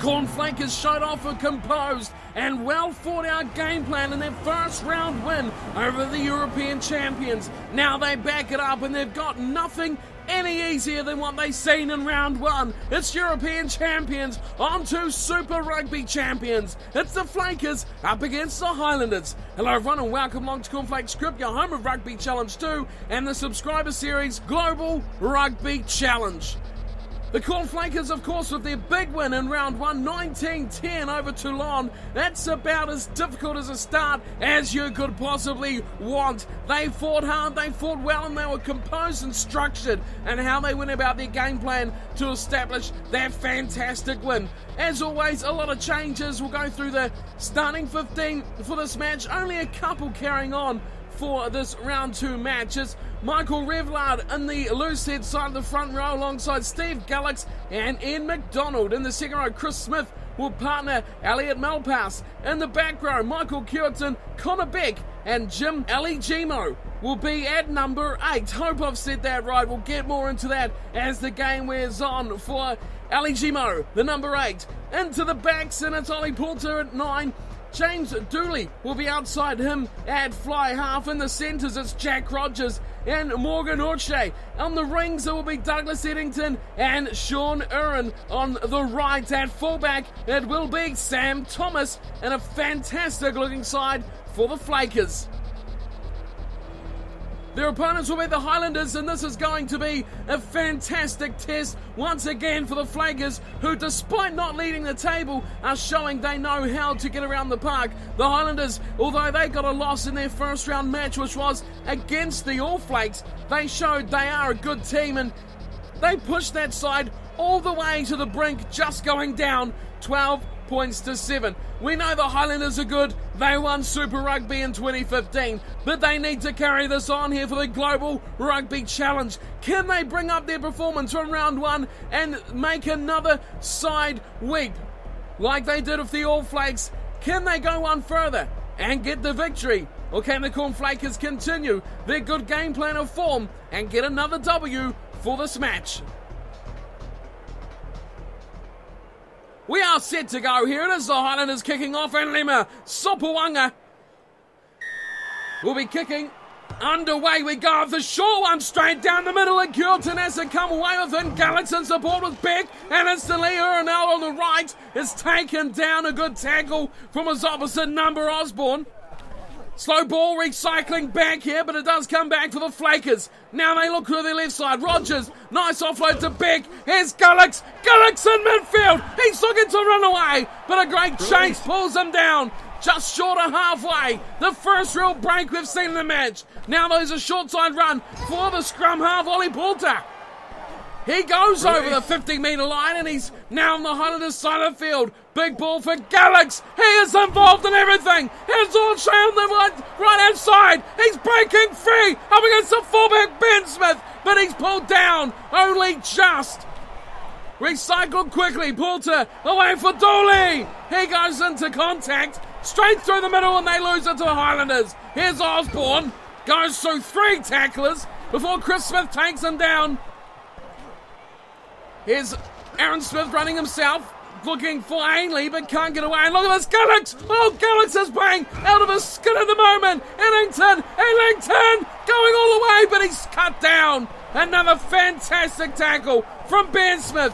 Corn Flakers showed off a composed and well thought out game plan in their first round win over the European champions. Now they back it up and they've got nothing any easier than what they've seen in round one. It's European champions on to Super Rugby champions. It's the Flakers up against the Highlanders. Hello everyone and welcome along to Cornflakes Script, your home of Rugby Challenge 2 and the subscriber series Global Rugby Challenge. The Corn Flakers, of course, with their big win in round one, 19-10 over Toulon. That's about as difficult as a start as you could possibly want. They fought hard, they fought well, and they were composed and structured in how they went about their game plan to establish that fantastic win. As always, a lot of changes. We'll go through the starting 15 for this match. Only a couple carrying on for this round two match. It's Michael Revlard in the loose head side of the front row alongside Steve Gallix and Ian McDonald. In the second row, Chris Smith will partner Elliot Malpass. In the back row, Michael Curtin, Connor Beck and Jim Aligimo will be at number 8. Hope I've said that right. We'll get more into that as the game wears on for Aligimo, the number 8. Into the backs, and it's Ollie Porter at 9. James Dooley will be outside him at fly half. In the centres, it's Jack Rogers and Morgan Orche. On the rings, it will be Douglas Eddington and Sean Uren. On the right at fullback, it will be Sam Thomas, and a fantastic looking side for the Flakers. Their opponents will be the Highlanders, and this is going to be a fantastic test once again for the Flakers, who, despite not leading the table, are showing they know how to get around the park. The Highlanders, although they got a loss in their first round match, which was against the All Flakes, they showed they are a good team, and they pushed that side all the way to the brink, just going down 12 points to 7. We know the Highlanders are good. They won Super Rugby in 2015, but they need to carry this on here for the Global Rugby Challenge. Can they bring up their performance from round one and make another side week like they did with the All Flakes? Can they go one further and get the victory? Or can the Corn Flakers continue their good game plan of form and get another W for this match? We are set to go here. It is the Highlanders kicking off, and Lema Sopawanga will be kicking. Underway we go. The short one straight down the middle, and Curtin has to come away with it. Gallix in support with Beck, and instantly Urinel on the right is taken down. A good tackle from his opposite number, Osborne. Slow ball recycling back here, but it does come back for the Flakers. Now they look to their left side. Rogers, nice offload to Beck. Here's Gallix. Gallix in midfield. He's looking to run away, but a great chase pulls him down. Just short of halfway. The first real break we've seen in the match. Now there's a short side run for the scrum half, Ollie Porter. He goes over the 50-metre line, and he's now on the Highlanders side of the field. Big ball for Gallix. He is involved in everything. Here's Orche on the right-hand side. He's breaking free up against the fullback Ben Smith, but he's pulled down only just. Recycled quickly. Porter away for Dooley. He goes into contact straight through the middle, and they lose it to the Highlanders. Here's Osborne. Goes through 3 tacklers before Chris Smith takes him down. Here's Aaron Smith running himself, looking for Ainley, but can't get away. And look at this, Gallix! Oh, Gallix is playing out of his skin at the moment. Ellington going all the way, but he's cut down. Another fantastic tackle from Ben Smith.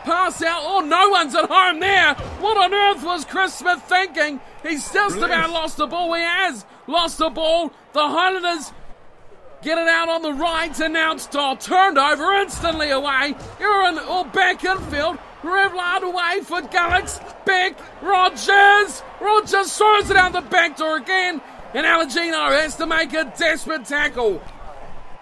Pass out. Oh, no one's at home there. What on earth was Chris Smith thinking? He's just about lost the ball. He has lost the ball. The Highlanders get it out on the right, and now it's turned over instantly away. Uren back infield. Revlard away for Gallix. Beck. Rogers. Rogers throws it out the back door again, and Aligino has to make a desperate tackle.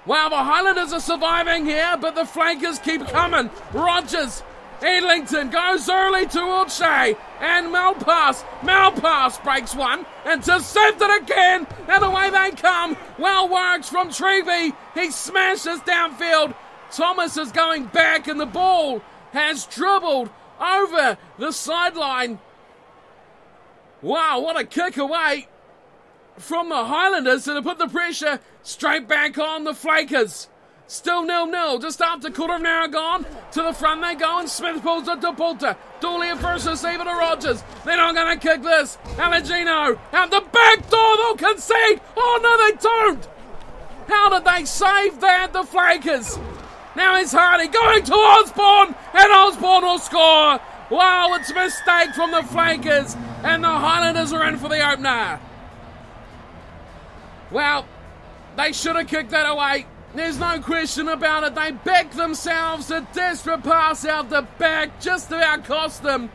Wow, the Highlanders are surviving here, but the Flakers keep coming. Rogers. Edlington goes early to Orche, and Malpass breaks one, intercepted again, and away they come. Well works from Trevey. He smashes downfield. Thomas is going back, and the ball has dribbled over the sideline. Wow, what a kick away from the Highlanders to put the pressure straight back on the Flakers. Still 0-0, just after quarter of an hour gone. To the front they go, and Smith pulls it to Poulter. Dooley at first receiver to Rogers. They're not going to kick this. Alagino out the back door, they'll concede. Oh no, they don't. How did they save that, the Flakers? Now it's Hardy going to Osborne, and Osborne will score. Wow, it's a mistake from the Flakers, and the Highlanders are in for the opener. Well, they should have kicked that away. There's no question about it. They backed themselves. A desperate pass out the back just about cost them.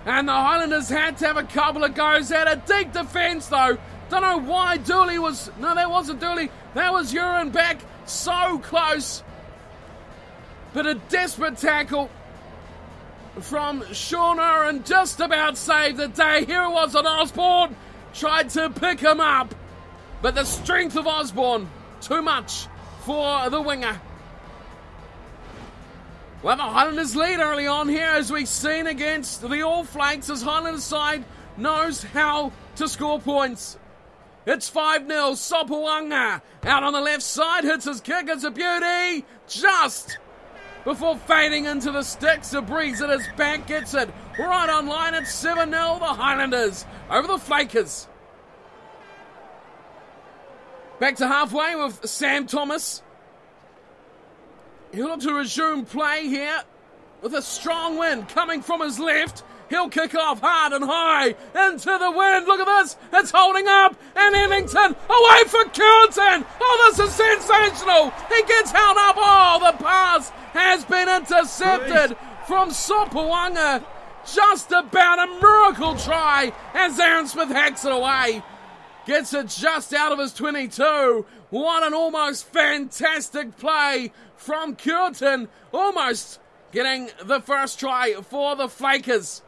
And the Highlanders had to have a couple of goes at it. Deep defence, though. Don't know why Dooley was... No, that wasn't Dooley. That was Uren back so close. But a desperate tackle from Shauna and just about saved the day. Here it was on Osborne. Tried to pick him up. But the strength of Osborne, too much for the winger. Well, the Highlanders lead early on here, as we've seen against the All Flakes, as Highlanders side knows how to score points. It's 5-0. Sopoaga out on the left side, hits his kick. It's a beauty. Just before fading into the sticks, a breeze at his back gets it right on line. It's 7-0. The Highlanders over the Flakers. Back to halfway with Sam Thomas. He'll look to resume play here with a strong wind coming from his left. He'll kick off hard and high into the wind. Look at this. It's holding up. And Emmington away for Curtin. Oh, this is sensational. He gets held up. Oh, the pass has been intercepted from Sopoaga. Just about a miracle try as Aaron Smith hacks it away. Gets it just out of his 22. What an almost fantastic play from Curtin. Almost getting the first try for the Flakers.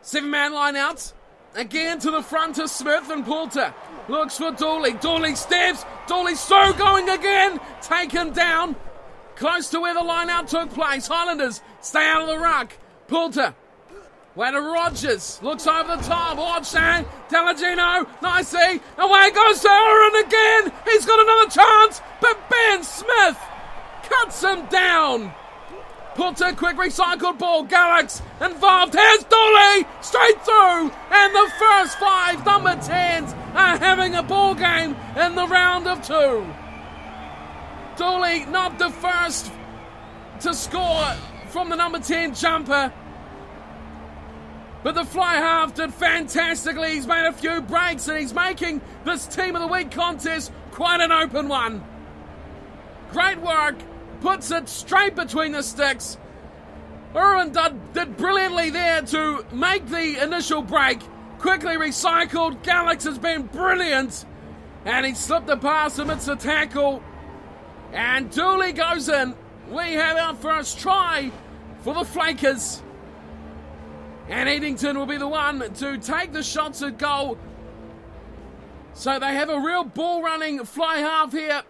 7-man line out. Again to the front to Smith and Poulter. Looks for Dooley. Dooley steps. Dooley's so going again. Taken down. Close to where the line out took place. Highlanders stay out of the ruck. Poulter. Way to Rogers, looks over the top, watch that, Delagino, nicely, away goes to Aaron again, he's got another chance, but Ben Smith cuts him down. Puts a quick recycled ball, Galax involved, here's Dooley, straight through, and the first 5 number 10s are having a ball game in the round of 2. Dooley not the first to score from the number 10 jumper, but the fly half did fantastically. He's made a few breaks and he's making this Team of the Week contest quite an open one. Great work. Puts it straight between the sticks. Uren did brilliantly there to make the initial break. Quickly recycled. Galax has been brilliant. And he slipped the pass amidst the tackle. And Dooley goes in. We have our first try for the Flakers. And Eddington will be the one to take the shots at goal. So they have a real ball running fly half here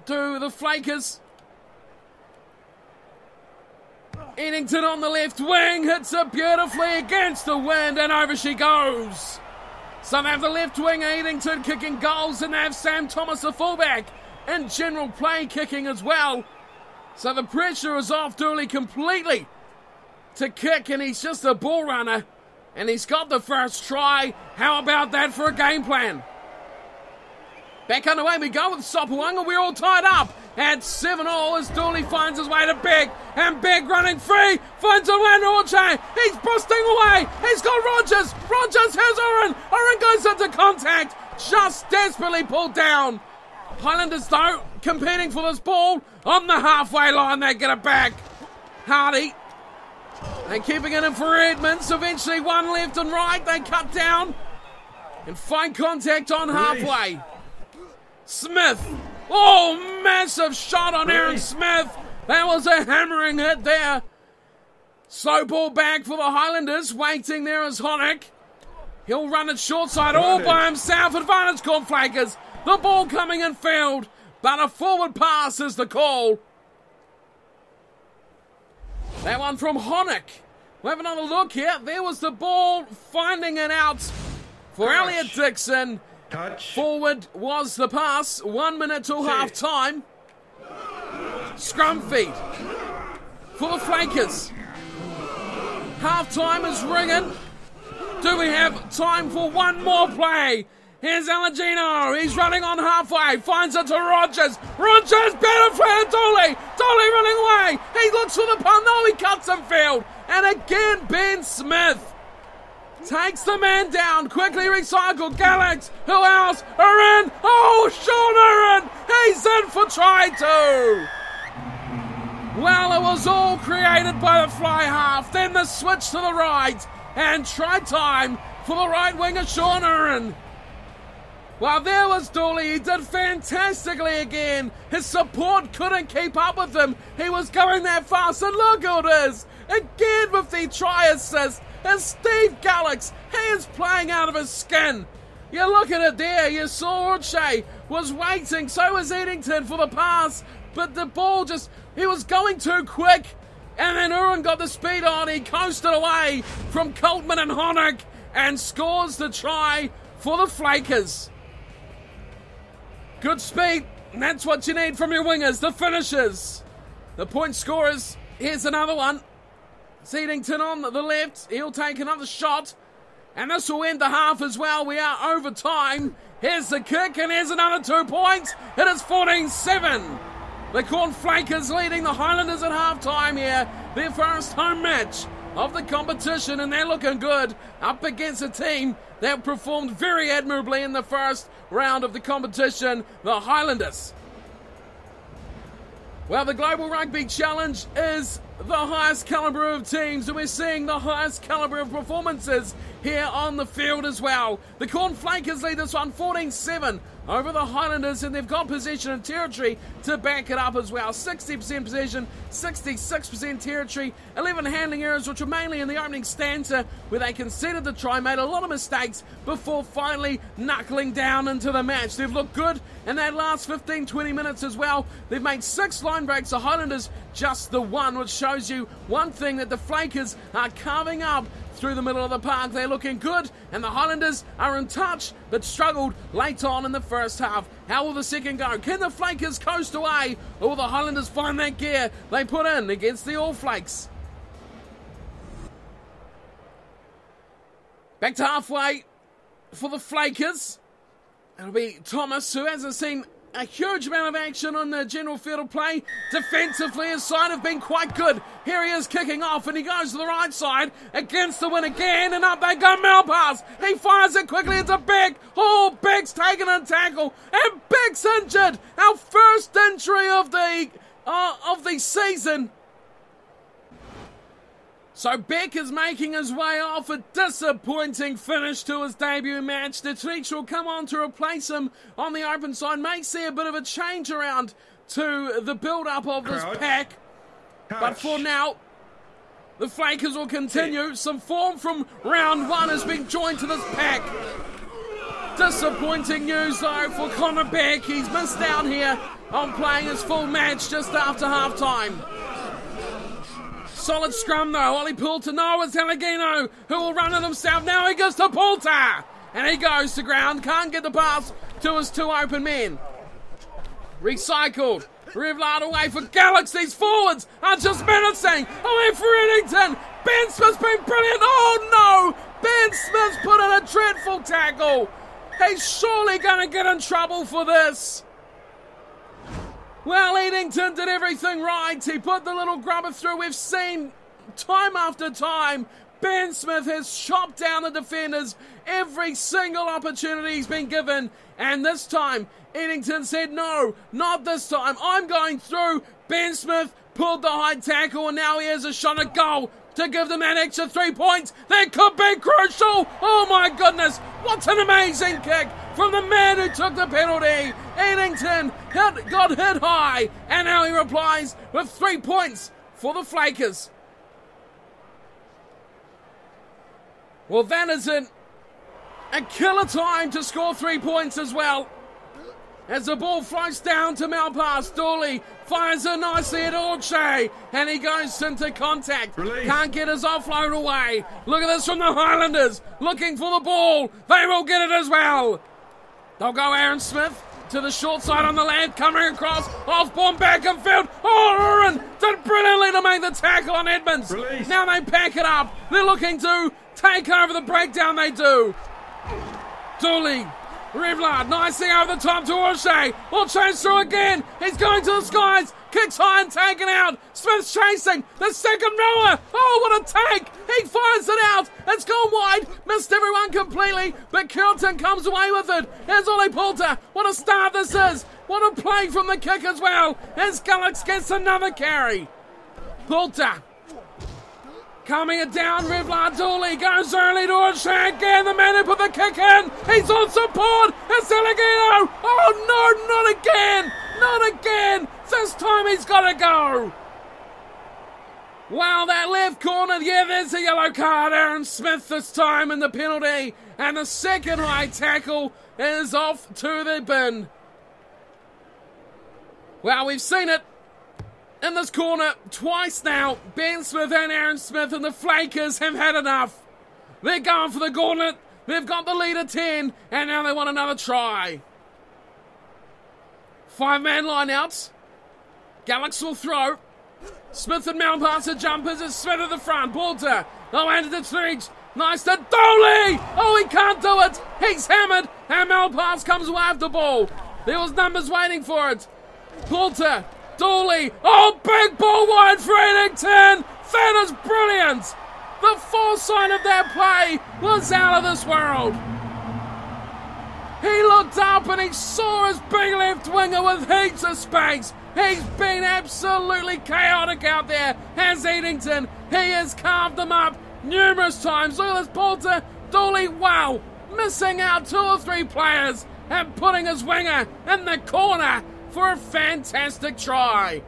to the Flakers. Eddington on the left wing, hits it beautifully against the wind, and over she goes. So they have the left wing Eddington kicking goals, and they have Sam Thomas the fullback in general play kicking as well. So the pressure is off Dooley completely to kick, and he's just a ball runner, and he's got the first try. How about that for a game plan? Back underway we go with Sopoaga. We're all tied up at 7-all as Dooley finds his way to Begg, and Begg running free, finds a way to Orche. He's busting away. He's got Rogers. Rogers has Uren. Uren goes into contact, just desperately pulled down. Highlanders though competing for this ball on the halfway line. They get it back. Hardy. And keeping it in for Edmonds. Eventually one left and right. They cut down and find contact on halfway. Smith. Oh, massive shot on Aaron Smith. That was a hammering hit there. Slow ball back for the Highlanders. Waiting there is Honeck. He'll run it short side all by himself. Advantage called Flakers. The ball coming in field. But a forward pass is the call. That one from Honeck. We'll have another look here. There was the ball, finding it out for Elliot Dixon. Touch. Forward was the pass. 1 minute till half time. Scrum feed for the Flakers. Half-time is ringing. Do we have time for one more play? Here's Alagino. He's running on halfway. Finds it to Rogers. Rogers, better for Dooley. Dooley running away. He looks for the punt. No, he cuts him field. And again, Ben Smith takes the man down. Quickly recycled. Galax. Who else? Aaron. Oh, Sean Aaron. He's in for try two. Well, it was all created by the fly half. Then the switch to the right. And try time for the right winger, Sean Aaron. Well, there was Dooley. He did fantastically again. His support couldn't keep up with him. He was going that fast. And look who it is. Again with the try assist. And Steve Galax, he is playing out of his skin. You look at it there. You saw Orche was waiting. So was Eddington for the pass. But the ball just, he was going too quick. And then Uren got the speed on. He coasted away from Coltman and Honig and scores the try for the Flakers. Good speed. And that's what you need from your wingers, the finishers. The point scorers. Here's another one. Eddington on the left. He'll take another shot. And this will end the half as well. We are over time. Here's the kick and here's another 2 points. It is 14-7. The Corn Flakers leading the Highlanders at halftime here. Their first home match of the competition, and they're looking good up against a team that performed very admirably in the first round of the competition, the Highlanders. Well, the Global Rugby Challenge is the highest calibre of teams, and we're seeing the highest calibre of performances here on the field as well. The Corn Flakers lead this one 14-7 over the Highlanders, and they've got possession and territory to back it up as well. 60% possession, 66% territory, 11 handling errors, which were mainly in the opening stanza where they conceded the try, made a lot of mistakes before finally knuckling down into the match. They've looked good in that last 15-20 minutes as well. They've made 6 line breaks, the Highlanders just the one, which shows you one thing, that the Flakers are carving up through the middle of the park. They're looking good, and the Highlanders are in touch, but struggled late on in the first half. How will the second go? Can the Flakers coast away, or will the Highlanders find that gear they put in against the All Flakes? Back to halfway for the Flakers. It'll be Thomas, who hasn't seen a huge amount of action on the general field of play. Defensively, his side have been quite good. Here he is kicking off, and he goes to the right side against the win again, and up they go. Malpass. He fires it quickly into Beck. Oh, Beck's taken a tackle, and Beck's injured. Our first injury of the season. So Beck is making his way off. A disappointing finish to his debut match. The Treach will come on to replace him on the open side. May see a bit of a change around to the build-up of this pack. But for now, the Flakers will continue. Some form from round one has been joined to this pack. Disappointing news though for Connor Beck. He's missed out here on playing his full match just after half-time. Solid scrum though. Ollie Poulter, no, it's Pellegrino who will run it himself. Now he goes to Poulter, and he goes to ground. Can't get the pass to his 2 open men. Recycled. Revlard away for Galax. These forwards are just menacing. Away for Eddington. Ben Smith's been brilliant. Oh no! Ben Smith's put in a dreadful tackle. He's surely going to get in trouble for this. Well, Eddington did everything right. He put the little grubber through. We've seen time after time Ben Smith has chopped down the defenders every single opportunity he's been given. And this time, Eddington said, no, not this time. I'm going through. Ben Smith pulled the high tackle, and now he has a shot at goal to give them that extra 3 points. That could be crucial. Oh my goodness, what an amazing kick from the man who took the penalty. Eddington got hit high, and now he replies with 3 points for the Flakers. Well, that is a killer time to score 3 points as well. As the ball floats down to Malpass, Dooley fires it nicely at Orche, and he goes into contact. Release. Can't get his offload away. Look at this from the Highlanders, looking for the ball. They will get it as well. They'll go Aaron Smith. to the short side on the left, coming across, off-born back and field. Oh, Aaron did brilliantly to make the tackle on Edmonds. Release. Now they pack it up. They're looking to take over the breakdown, they do. Dooley, Revlard, nicely over the top to O'Shea. O'Shea's through again. He's going to the skies. Kicks high and taken out. Smith's chasing. The second rower. Oh, what a take. He fires it out. It's gone wide. Missed everyone completely. But Carlton comes away with it. Here's Ollie Poulter. What a start this is. What a play from the kick as well. As Gullicks gets another carry. Poulter. Coming it down, Revlard Dooley goes early to O'Shea again. The man who put the kick in. He's on support. It's Elegino. Oh, no, not again. Not again. This time he's got to go. Wow, that left corner. Yeah, there's a yellow card. Aaron Smith this time in the penalty. And the second high tackle is off to the bin. Well, we've seen it in this corner twice now. Ben Smith and Aaron Smith and the Flakers have had enough. They're going for the gauntlet. They've got the lead at 10, and now they want another try. 5-man line out. Gallux will throw. Smith and Malpass are jumpers. It's Smith at the front. Poulter. No handed to Street. Nice to Dooley. Oh, he can't do it. He's hammered. And Malpass comes away with the ball. There was numbers waiting for it. Poulter. Dooley. Oh, big ball wide for Eddington. That is brilliant. The foresight of that play was out of this world. He looked up and he saw his big left winger with heaps of space. He's been absolutely chaotic out there, has Eddington. He has carved them up numerous times. Look at this Poulter. Dooley, wow, missing out 2 or 3 players and putting his winger in the corner for a fantastic try.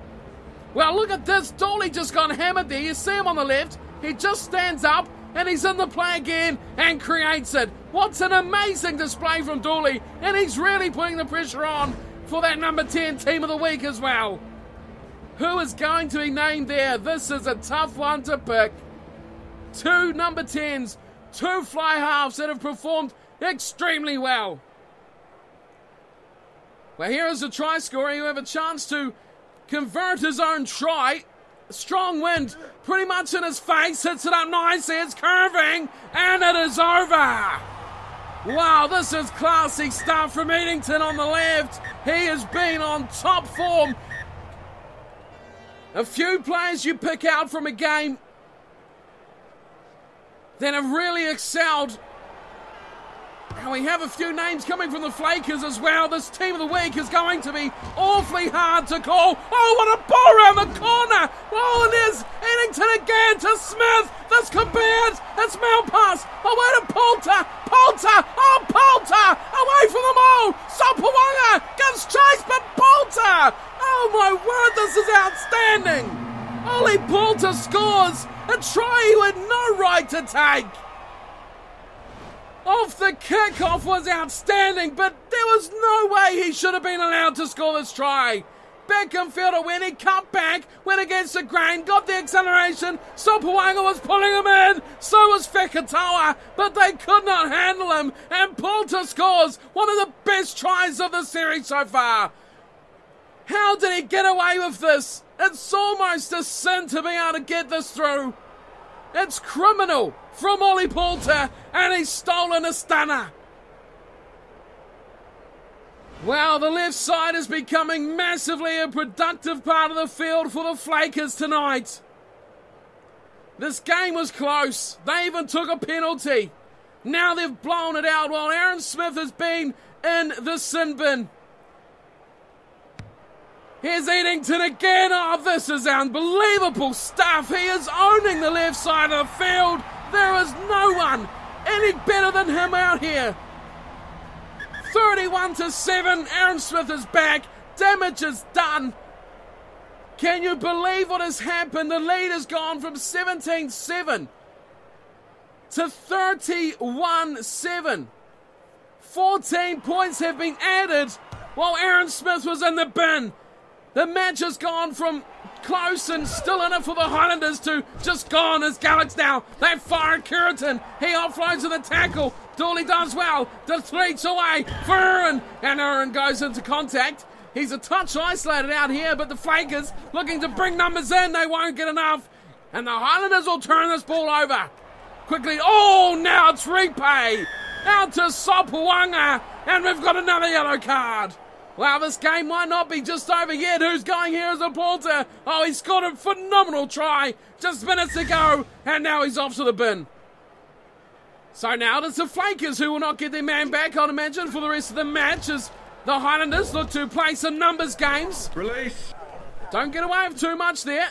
Well, look at this. Dooley just got hammered there. You see him on the left. He just stands up and he's in the play again and creates it. What's an amazing display from Dooley, and he's really putting the pressure on for that number 10 team of the week as well. Who is going to be named there? This is a tough one to pick. 2 number 10s, 2 fly halves that have performed extremely well. Well, here is a try scorer who have a chance to convert his own try. Strong wind, pretty much in his face, hits it up nicely, it's curving, and it is over. Wow, this is classy stuff from Eddington on the left. He has been on top form. A few players you pick out from a game that have really excelled. And we have a few names coming from the Flakers as well. This team of the week is going to be awfully hard to call. Oh, what a ball around the corner. Oh, and there's Eddington again to Smith. This could be it. It's Malpass. Away to Poulter. Poulter. Oh, Poulter. Away from them all. Sopawanga gives chase, but Poulter. Oh, my word, this is outstanding. Ollie Poulter scores a try he had no right to take. Off the kickoff was outstanding, but there was no way he should have been allowed to score this try. Beckham fielder when he cut back, went against the grain, got the acceleration. Sopawanga was pulling him in, so was Fekatoa, but they could not handle him, and Poulter scores one of the best tries of the series so far. How did he get away with this? It's almost a sin to be able to get this through. It's criminal from Ollie Poulter, and he's stolen a stunner. Well, the left side is becoming massively a productive part of the field for the Flakers tonight. This game was close. They even took a penalty. Now they've blown it out while Aaron Smith has been in the sin bin. Here's Eddington again. Oh, this is unbelievable stuff. He is owning the left side of the field. There is no one any better than him out here. 31-7. Aaron Smith is back. Damage is done. Can you believe what has happened? The lead has gone from 17-7 to 31-7. 14 points have been added while Aaron Smith was in the bin. The match has gone from close and still in it for the Highlanders to just gone as Gallagher's now. They fire Curtin. He offloads in the tackle. Dooley does well. Defleets away for Aaron. And Aaron goes into contact. He's a touch isolated out here, but the Flakers looking to bring numbers in. They won't get enough. And the Highlanders will turn this ball over. Quickly. Oh, now it's repay. Out to Sopuanga. And we've got another yellow card. Wow, this game might not be just over yet. Who's going here as a Porter? Oh, he scored a phenomenal try just minutes ago, and now he's off to the bin. So now it's the Flakers who will not get their man back, I'd imagine, for the rest of the match as the Highlanders look to play some numbers games. Release. Don't get away with too much there.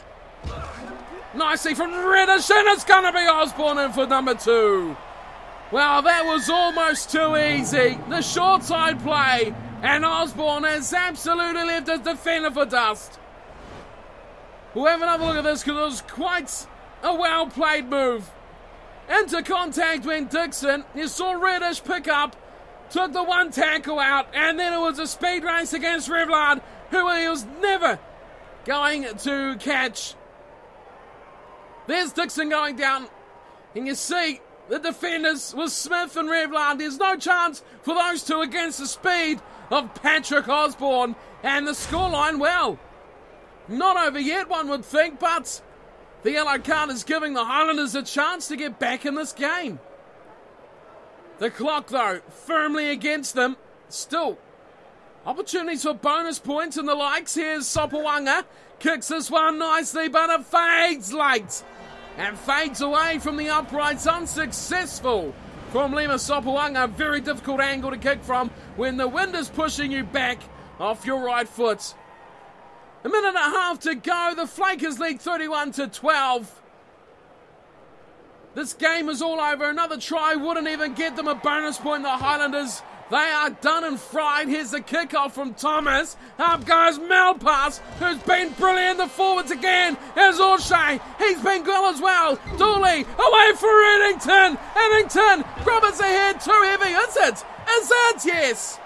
Nicely from Reddish, and it's going to be Osborne in for number 2. Well, that was almost too easy. The short side play. And Osborne has absolutely left his defender for dust. We'll have another look at this because it was quite a well-played move. Into contact went Dixon. You saw Reddish pick up, took the one tackle out, and then it was a speed race against Revlard, who he was never going to catch. There's Dixon going down, and you see the defenders with Smith and Revlard. There's no chance for those two against the speed of Patrick Osborne. And the scoreline, well, not over yet, one would think, but the yellow card is giving the Highlanders a chance to get back in this game. The clock, though, firmly against them. Still, opportunities for bonus points and the likes. Here's Sopuanga. Kicks this one nicely, but it fades late. And fades away from the uprights, unsuccessful. From Lima Sopuanga, a very difficult angle to kick from when the wind is pushing you back off your right foot. A minute and a half to go. The Flakers lead 31-12. This game is all over. Another try wouldn't even get them a bonus point. The Highlanders, they are done and fried. Here's the kickoff from Thomas. Up goes Malpass, who's been brilliant. The forwards again. Here's O'Shea. He's been good as well. Dooley away for Eddington. Eddington grabs ahead. Too heavy. Is it? Is it? Yes.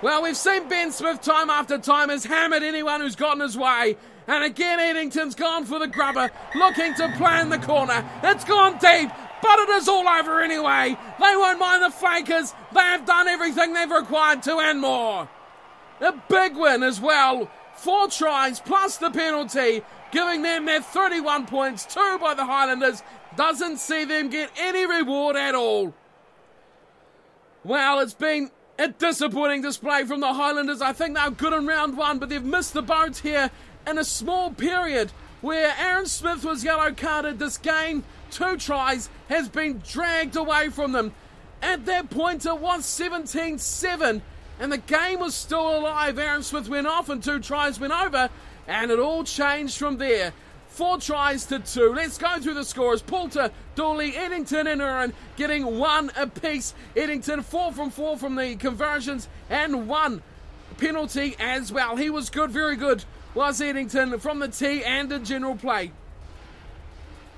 Well, we've seen Ben Smith time after time has hammered anyone who's gotten his way. And again, Eddington's gone for the grubber, looking to play in the corner. It's gone deep, but it is all over anyway. They won't mind the Flakers. They have done everything they've required to and more. A big win as well. 4 tries plus the penalty, giving them their 31 points. 2 by the Highlanders. Doesn't see them get any reward at all. Well, it's been a disappointing display from the Highlanders. I think they're good in round 1, but they've missed the boat here in a small period where Aaron Smith was yellow carded. This game, 2 tries, has been dragged away from them. At that point, it was 17-7, and the game was still alive. Aaron Smith went off and 2 tries went over, and it all changed from there. 4 tries to 2. Let's go through the scores. Poulter, Dooley, Eddington and Aaron getting 1 apiece. Eddington 4 from 4 from the conversions and 1 penalty as well. He was good, very good, was Eddington from the tee and in general play.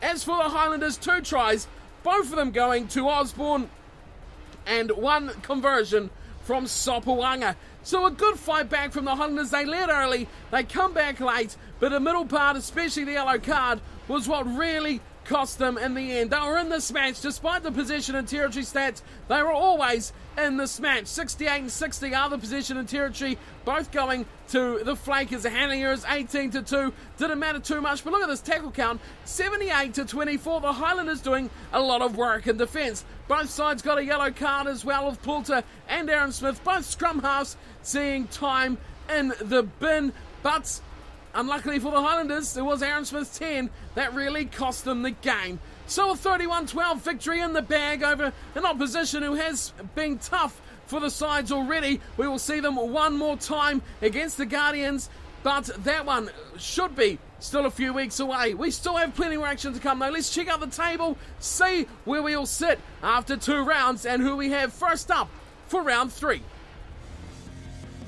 As for the Highlanders, 2 tries, both of them going to Osborne and 1 conversion from Sopuanga. So a good fight back from the Highlanders. They led early, they come back late, but the middle part, especially the yellow card, was what really cost them in the end. They were in this match, despite the possession and territory stats, they were always in this match. 68 and 60 are the possession and territory, both going to the Flakers. The handling errors 18-2, didn't matter too much, but look at this tackle count, 78-24. The Highlanders doing a lot of work in defence. Both sides got a yellow card as well of Poulter and Aaron Smith, both scrum halves seeing time in the bin, but unluckily for the Highlanders, it was Aaron Smith's 10 that really cost them the game. So a 31-12 victory in the bag over an opposition who has been tough for the sides already. We will see them one more time against the Guardians, but that one should be still a few weeks away. We still have plenty more action to come though. Let's check out the table, see where we all sit after 2 rounds and who we have first up for round 3.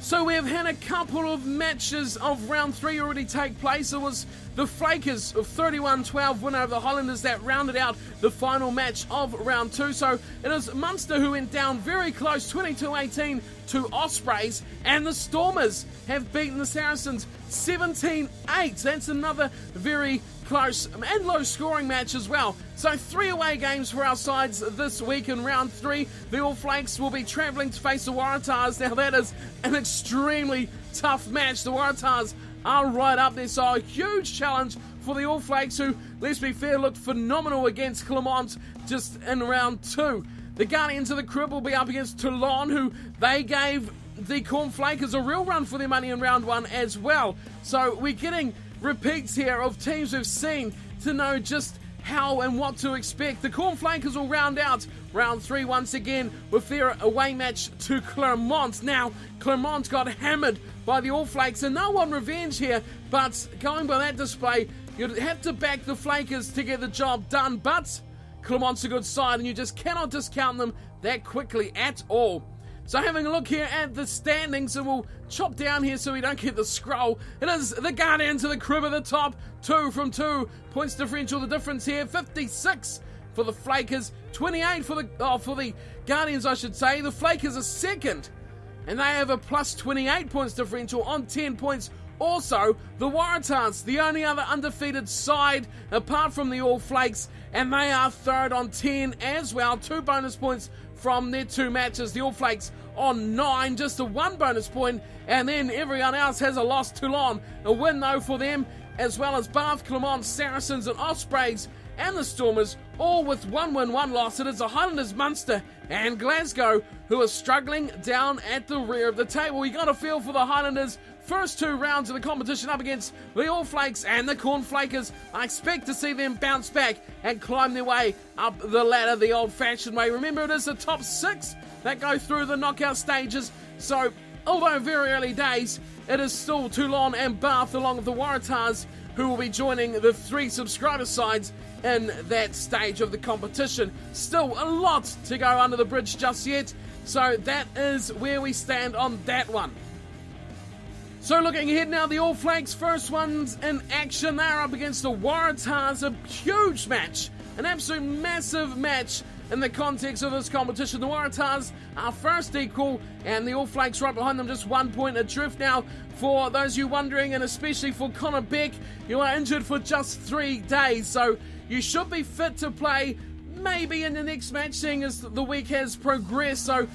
So we've had a couple of matches of round 3 already take place. It was the Flakers of 31-12 win over the Highlanders that rounded out the final match of round 2. So it is Munster who went down very close, 22-18 to Ospreys, and the Stormers have beaten the Saracens 17-8. That's another very close and low scoring match as well. So 3 away games for our sides this week in round 3. The All Flakes will be travelling to face the Waratahs. Now that is an extremely tough match. The Waratahs are right up there, so a huge challenge for the All Flakes, who, let's be fair, looked phenomenal against Clermont just in round 2. The Guardians of the Crib will be up against Toulon, who they gave the Cornflakers a real run for their money in round 1 as well. So we're getting repeats here of teams we've seen to know just how and what to expect. The Cornflakers will round out round 3 once again with their away match to Clermont. Now, Clermont got hammered by the All Flakes, and no one revenge here, but going by that display, you'd have to back the Flakers to get the job done. But Clermont's a good side, and you just cannot discount them that quickly at all. So having a look here at the standings, and we'll chop down here so we don't get the scroll. It is the Guardians of the Crib at the top, 2 from 2 points differential. The difference here, 56 for the Flakers, 28 for the Guardians, I should say. The Flakers are second, and they have a plus 28 points differential on 10 points. Also, the Waratahs, the only other undefeated side apart from the All Flakes, and they are third on 10 as well. 2 bonus points from their 2 matches. The All Flakes on 9, just a 1 bonus point, and then everyone else has a loss. Toulon, a win though for them, as well as Bath, Clermont, Saracens and Ospreys and the Stormers, all with 1 win, 1 loss. It is the Highlanders, Munster and Glasgow who are struggling down at the rear of the table. We got a feel for the Highlanders. First 2 rounds of the competition up against the All Flakes and the Cornflakers. I expect to see them bounce back and climb their way up the ladder the old-fashioned way. Remember, it is the top 6 that go through the knockout stages. So, although very early days, it is still Toulon and Bath along with the Waratahs who will be joining the 3 subscriber sides in that stage of the competition. Still a lot to go under the bridge just yet. So that is where we stand on that one. So looking ahead now, the All Flakes first ones in action. They're up against the Waratahs, a huge match, an absolute massive match in the context of this competition. The Waratahs are first equal, and the All Flakes right behind them, just 1 point adrift. Now, for those of you wondering, and especially for Connor Beck, you are injured for just 3 days, so you should be fit to play maybe in the next match, seeing as the week has progressed. So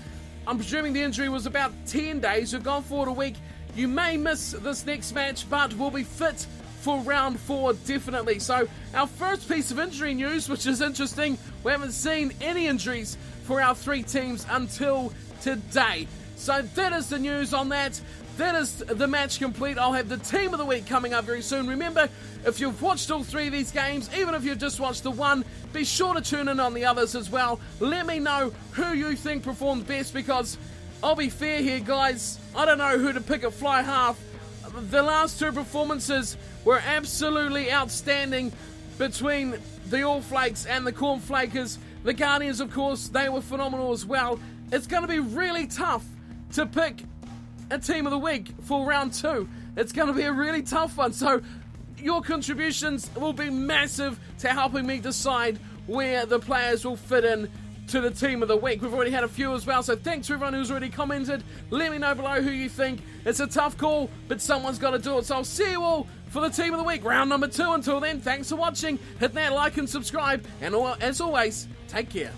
I'm presuming the injury was about 10 days. We've gone forward a week. You may miss this next match, but will be fit for round 4 definitely. So our first piece of injury news, which is interesting, we haven't seen any injuries for our 3 teams until today. So that is the news on that. That is the match complete. I'll have the team of the week coming up very soon. Remember, if you've watched all 3 of these games, even if you've just watched the one, be sure to tune in on the others as well. Let me know who you think performed best, because I'll be fair here, guys, I don't know who to pick at fly half. The last 2 performances were absolutely outstanding between the All Flakes and the Cornflakers. The Guardians, of course, they were phenomenal as well. It's going to be really tough to pick a team of the week for round 2. It's going to be a really tough one, so your contributions will be massive to helping me decide where the players will fit in to the team of the week. We've already had a few as well, so thanks to everyone who's already commented. Let me know below who you think. It's a tough call, but someone's got to do it. So I'll see you all for the team of the week, round number 2. Until then, thanks for watching. Hit that like and subscribe, and as always, take care.